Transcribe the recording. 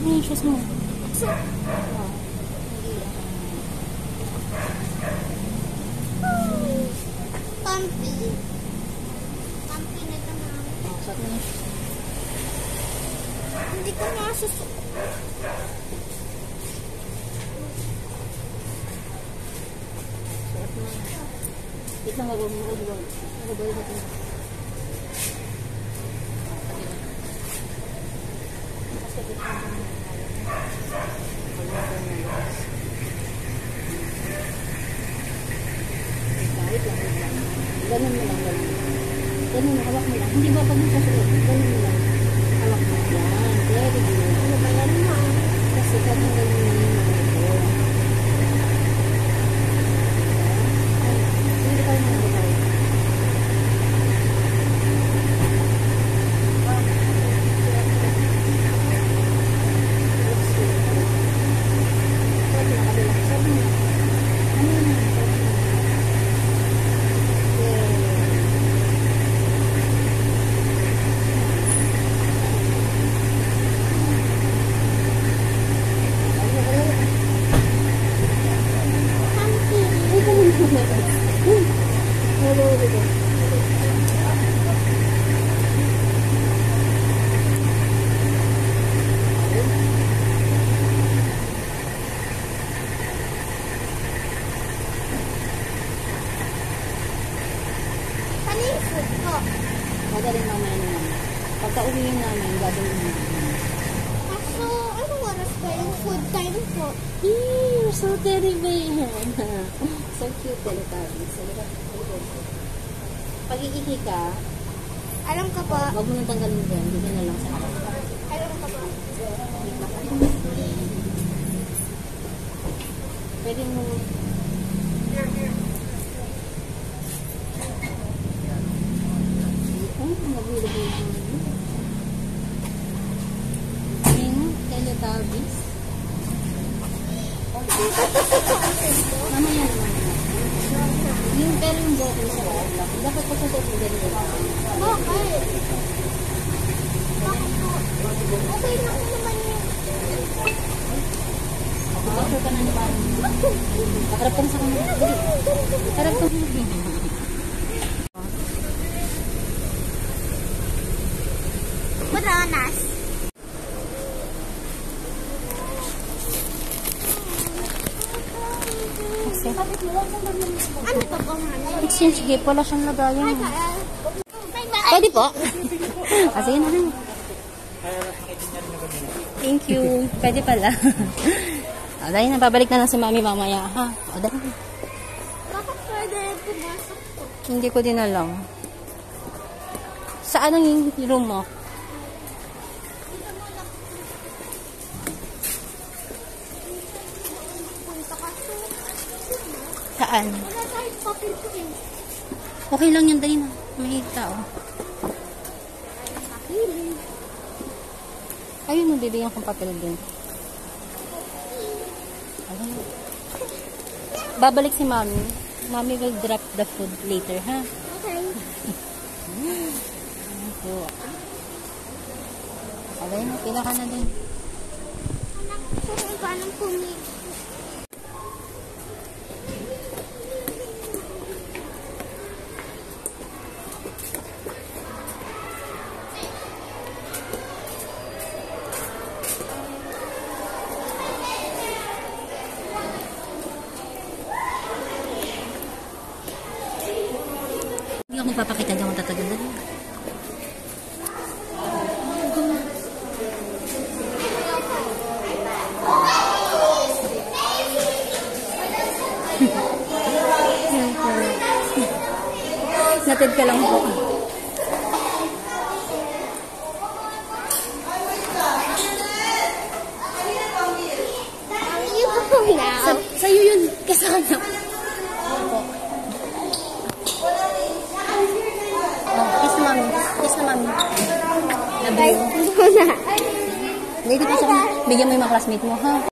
mo yung shoes mo. Pampi. Pampi na ito na. Suot mo yung shoes. Hindi ko na susuot. Suot mo. Wait lang, wag mo. Ganun mo lang. Ganun, hawak mo lang. Hindi ba pag nagkasuot? Ganun mo lang. Hawak mo. Yan. Very good. Ano ba yan mo? Kasi tatanggalin mo yung mga ito. Ay, hindi tayo mga babae. Ano yung food ko? Madaling mamaya na naman. Pagka uwiin namin, gagawin namin. Kaso, anong oras ba yung food time ko? You're so terrible. So cute, Teletubbies. Pag iihi ka, Alam ka ba? wag mo nang tanggalin din. Hindi na lang sa harap. Alam ka ba? Pwede mo... Oh, nagulog yung ano? Teletubbies. Mamaya naman. Yung pero yung bottle sa wala. Dapat ko sa sobrang ganito. Bakit? Okay lang naman yun. Bakit ka na naman? Nakarap ka na sa kanya. Harap ka na. Bananas. Ano ka ba, mami? Exchange gift. Wala siyang lagayan. Bye-bye. Pwede po? Sige na rin. Thank you. Pwede pala. Dahil na, babalik na lang si mami mamaya. Ha? Dahil. Bakit pwede pumasok ko? Hindi ko din alam. Saan ang yung room mo? Punta ka to. Saan? Wala kahit papel ko eh. Okay lang yan, dahil na. May tao. Nakili. Ayun, nabibigyan kong papel din. Ayun. Babalik si mami. Mami will drop the food later, ha? Okay. So, ayun, pila ka na din. Anak ko kung paano pumili. Hindi ako magpapakita dyan kung tatagal na din. Natid ka lang po. You go now. Sa'yo yun, kasama. Kiss na mami. Kiss na mami. Love you. Bye. Lady, bigyan mo yung mga classmate mo, ha?